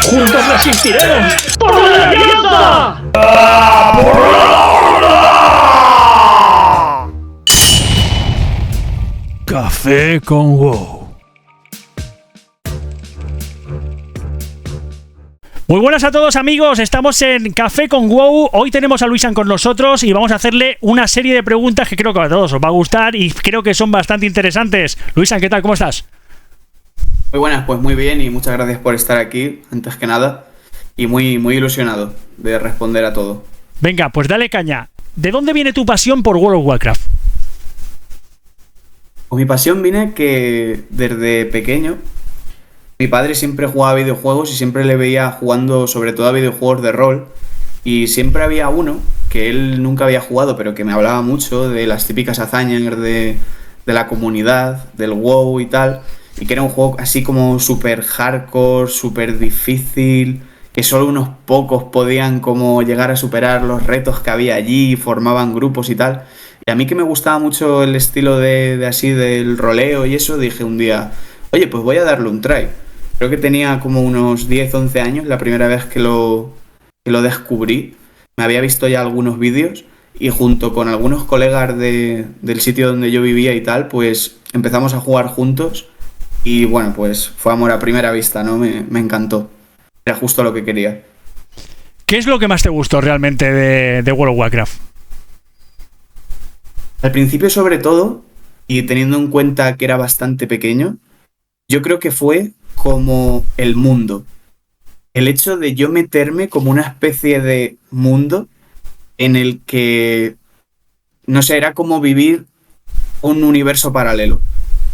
¡Juntos resistiremos! ¡Por la alianza! Café con WoW. Muy buenas a todos, amigos, estamos en Café con WoW. Hoy tenemos a Luisan con nosotros y vamos a hacerle una serie de preguntas que creo que a todos os va a gustar y creo que son bastante interesantes. Luisan, ¿qué tal? ¿Cómo estás? Muy buenas, pues muy bien y muchas gracias por estar aquí, antes que nada, y muy ilusionado de responder a todo. Venga, pues dale caña. ¿De dónde viene tu pasión por World of Warcraft? Pues mi pasión viene que desde pequeño mi padre siempre jugaba a videojuegos y siempre le veía jugando sobre todo a videojuegos de rol, y siempre había uno que él nunca había jugado pero que me hablaba mucho de las típicas hazañas de la comunidad, del WoW y tal, y que era un juego así como súper hardcore, súper difícil, que solo unos pocos podían como llegar a superar los retos que había allí, formaban grupos y tal. Y a mí, que me gustaba mucho el estilo de así del roleo y eso, dije un día, oye, pues voy a darle un try. Creo que tenía como unos 10, 11 años la primera vez que lo descubrí. Me había visto ya algunos vídeos y junto con algunos colegas del sitio donde yo vivía y tal, pues empezamos a jugar juntos. Y bueno, pues fue amor a primera vista, ¿no? Me encantó. Era justo lo que quería. ¿Qué es lo que más te gustó realmente de World of Warcraft? Al principio, sobre todo, y teniendo en cuenta que era bastante pequeño, yo creo que fue como el mundo. El hecho de yo meterme como una especie de mundo en el que, no sé, era como vivir un universo paralelo.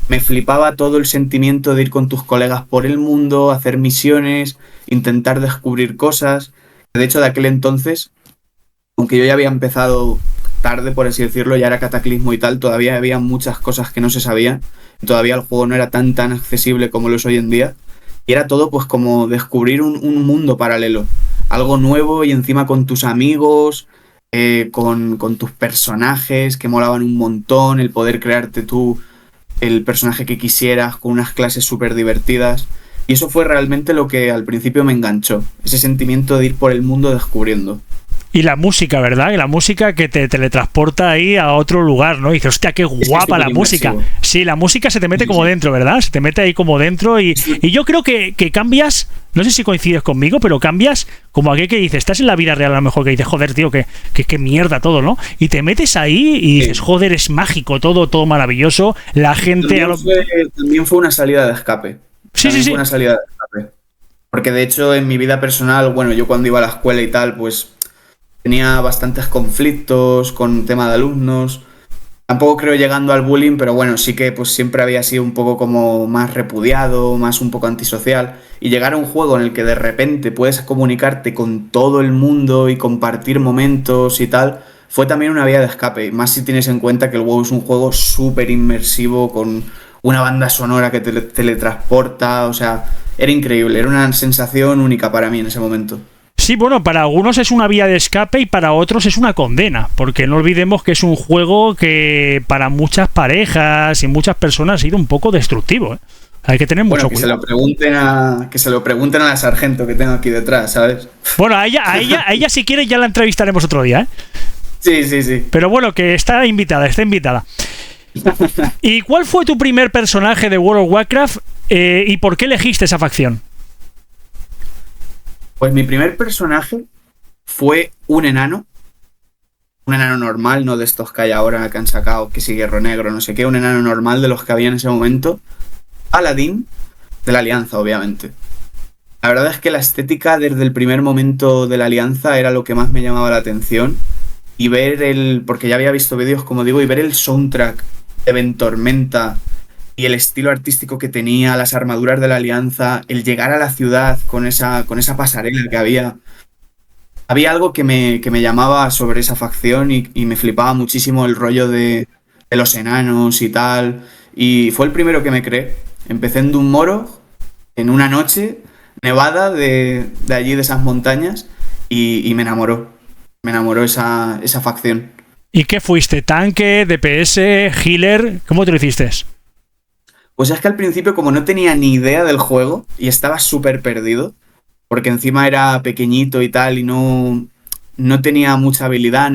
Me flipaba todo el sentimiento de ir con tus colegas por el mundo, hacer misiones, intentar descubrir cosas. De hecho, de aquel entonces, aunque yo ya había empezado tarde, por así decirlo, ya era Cataclismo y tal, todavía había muchas cosas que no se sabían. Todavía el juego no era tan accesible como lo es hoy en día. Y era todo pues como descubrir un mundo paralelo. Algo nuevo y encima con tus amigos, con tus personajes que molaban un montón, el poder crearte tú el personaje que quisieras con unas clases súper divertidas. Y eso fue realmente lo que al principio me enganchó. Ese sentimiento de ir por el mundo descubriendo. Y la música, ¿verdad? Y la música que te teletransporta ahí a otro lugar, ¿no? Y dices, hostia, qué guapa la música. Sí, la música se te mete como dentro, ¿verdad? Se te mete ahí como dentro y yo creo que cambias, no sé si coincides conmigo, pero cambias como aquel que dices, estás en la vida real a lo mejor, que dices, joder, tío, que mierda todo, ¿no? Y te metes ahí y dices, joder, es mágico todo maravilloso, la gente... También fue una salida de escape. Sí. Fue una salida de escape. Porque de hecho en mi vida personal, bueno, yo cuando iba a la escuela y tal, pues tenía bastantes conflictos con tema de alumnos. Tampoco creo llegando al bullying, pero bueno, sí que pues siempre había sido un poco como más repudiado, más un poco antisocial. Y llegar a un juego en el que de repente puedes comunicarte con todo el mundo y compartir momentos y tal, fue también una vía de escape. Más si tienes en cuenta que el WoW es un juego súper inmersivo, con una banda sonora que te teletransporta, o sea, era increíble, era una sensación única para mí en ese momento. Sí, bueno, para algunos es una vía de escape y para otros es una condena, porque no olvidemos que es un juego que para muchas parejas y muchas personas ha sido un poco destructivo, ¿eh? Hay que tener mucho cuidado. Que se lo pregunten a la sargento que tengo aquí detrás, ¿sabes? Bueno, a ella si quiere ya la entrevistaremos otro día, ¿eh? Sí. Pero bueno, que está invitada. ¿Y cuál fue tu primer personaje de World of Warcraft y por qué elegiste esa facción? Pues mi primer personaje fue un enano normal, no de estos que hay ahora que han sacado, que si Guerrero Negro, no sé qué, un enano normal de los que había en ese momento, Aladín, de la Alianza, obviamente. La verdad es que la estética desde el primer momento de la Alianza era lo que más me llamaba la atención, y ver porque ya había visto vídeos, como digo, y ver el soundtrack de Ventormenta y el estilo artístico que tenía, las armaduras de la Alianza, el llegar a la ciudad con esa pasarela que había. Había algo que me llamaba sobre esa facción y me flipaba muchísimo el rollo de los enanos y tal. Y fue el primero que me creé. Empecé en Dun Morogh, en una noche nevada de allí, de esas montañas, y me enamoró. Me enamoró esa facción. ¿Y qué fuiste? ¿Tanque, DPS, healer? ¿Cómo te lo hiciste? Pues es que al principio, como no tenía ni idea del juego y estaba súper perdido, porque encima era pequeñito y tal, y no tenía mucha habilidad,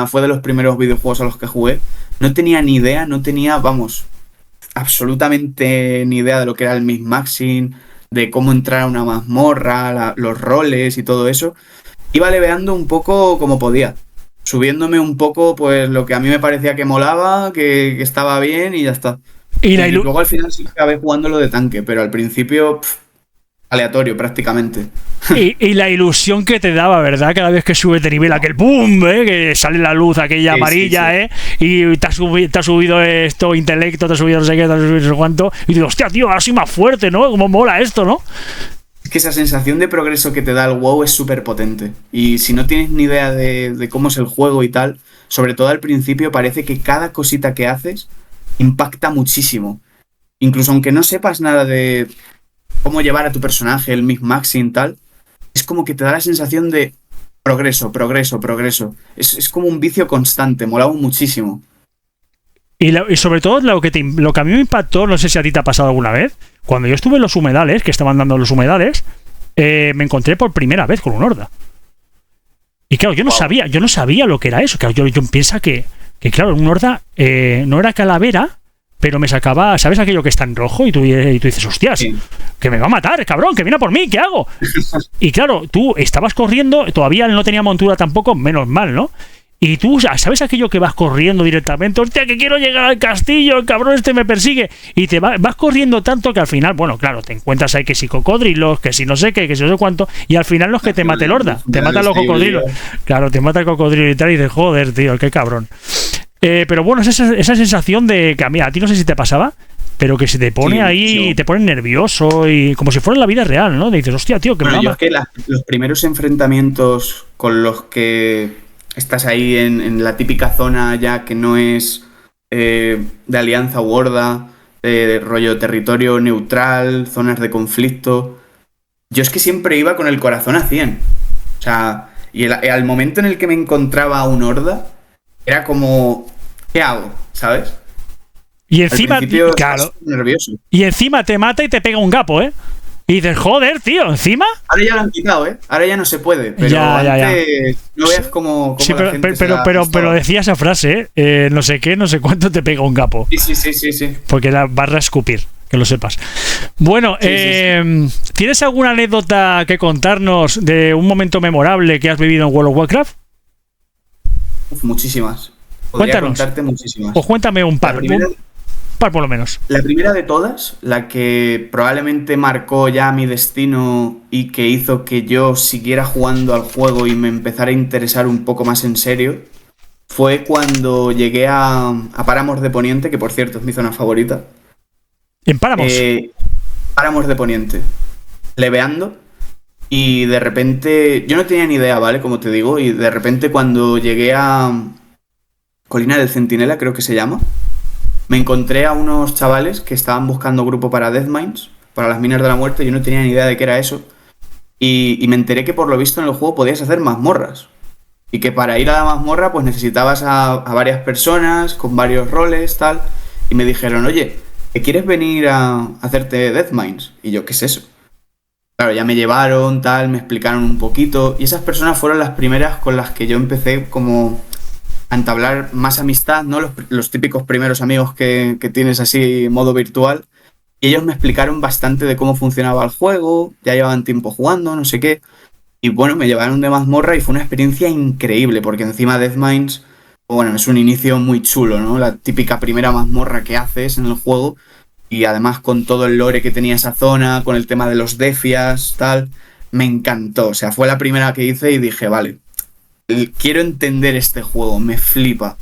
fue de los primeros videojuegos a los que jugué, no tenía ni idea, no tenía, vamos, absolutamente ni idea de lo que era el Min-Maxing, de cómo entrar a una mazmorra, los roles y todo eso. Iba leveando un poco como podía, subiéndome un poco pues lo que a mí me parecía que molaba, que estaba bien y ya está. Y luego al final sí acabé jugándolo de tanque, pero al principio aleatorio prácticamente. Y la ilusión que te daba, ¿verdad? Cada vez que subes de nivel, aquel ¡boom! Que sale la luz aquella amarilla, y te ha subido esto, intelecto, te ha subido no sé qué, te ha subido no sé cuánto, y digo, hostia, tío, ahora soy más fuerte, ¿no? Cómo mola esto, ¿no? Es que esa sensación de progreso que te da el WoW es súper potente. Y si no tienes ni idea de cómo es el juego y tal, sobre todo al principio parece que cada cosita que haces impacta muchísimo. Incluso aunque no sepas nada de cómo llevar a tu personaje, el Min-Maxing y tal, es como que te da la sensación de progreso. Es como un vicio constante, molaba muchísimo. Y sobre todo lo que a mí me impactó, no sé si a ti te ha pasado alguna vez, cuando yo estuve en los humedales, que estaban dando los humedales, me encontré por primera vez con un horda. Y claro, yo no sabía lo que era eso. Claro, yo pienso que claro, un horda no era calavera, pero me sacaba, ¿sabes aquello que está en rojo? Y tú dices, hostias, que me va a matar, cabrón, que viene a por mí, ¿qué hago? Y claro, tú estabas corriendo, todavía él no tenía montura tampoco, menos mal, ¿no? Y tú, ¿sabes aquello que vas corriendo directamente? ¡Hostia, que quiero llegar al castillo! ¡El cabrón este me persigue! Y te vas corriendo tanto que al final, bueno, claro, te encuentras ahí que si cocodrilos, que si no sé qué, que si no sé cuánto, y al final no es que te mate el horda, te matan los cocodrilos. Claro, te mata el cocodrilo y tal, y dices, joder, tío, qué cabrón. Pero bueno, es esa sensación de que a ti no sé si te pasaba, pero que se te pone ahí, te pone nervioso, y como si fuera en la vida real, ¿no? Te dices, hostia, tío, que bueno, yo es que los primeros enfrentamientos con los que estás ahí en la típica zona ya que no es de alianza u horda, de rollo territorio neutral, zonas de conflicto. Yo es que siempre iba con el corazón a 100. O sea, y al momento en el que me encontraba un horda, era como, ¿qué hago? ¿Sabes? Y encima, claro, nervioso. Y encima te mata y te pega un gapo, ¿eh? Y dices, joder, tío, encima. Ahora ya lo han quitado, ¿eh? Ahora ya no se puede. Pero antes no veas cómo sí, la gente pero decía esa frase, no sé qué, no sé cuánto te pega un gapo. Sí. Porque la barra a escupir, que lo sepas. Bueno, sí. ¿Tienes alguna anécdota que contarnos de un momento memorable que has vivido en World of Warcraft? Muchísimas. Cuéntanos. Contarte muchísimas. O cuéntame un par. Un par por lo menos. La primera de todas, la que probablemente marcó ya mi destino y que hizo que yo siguiera jugando al juego y me empezara a interesar un poco más en serio, fue cuando llegué a Páramos de Poniente, que por cierto es mi zona favorita. ¿En Páramos? Páramos de Poniente. Leveando. Y de repente, yo no tenía ni idea, ¿vale? Como te digo, y de repente cuando llegué a Colina del Centinela, creo que se llama, me encontré a unos chavales que estaban buscando grupo para Deathmines, para las minas de la muerte. Yo no tenía ni idea de qué era eso. Y me enteré que por lo visto en el juego podías hacer mazmorras. Y que para ir a la mazmorra pues necesitabas a varias personas, con varios roles, tal. Y me dijeron, oye, ¿que quieres venir a hacerte Deathmines? Y yo, ¿qué es eso? Claro, ya me llevaron, tal, me explicaron un poquito. Y esas personas fueron las primeras con las que yo empecé como a entablar más amistad, ¿no? Los típicos primeros amigos que tienes así modo virtual. Y ellos me explicaron bastante de cómo funcionaba el juego, ya llevaban tiempo jugando, no sé qué. Y bueno, me llevaron de mazmorra y fue una experiencia increíble, porque encima Deathmines, bueno, es un inicio muy chulo, ¿no? La típica primera mazmorra que haces en el juego. Y además con todo el lore que tenía esa zona, con el tema de los defias, tal, me encantó. O sea, fue la primera que hice y dije, vale, quiero entender este juego, me flipa.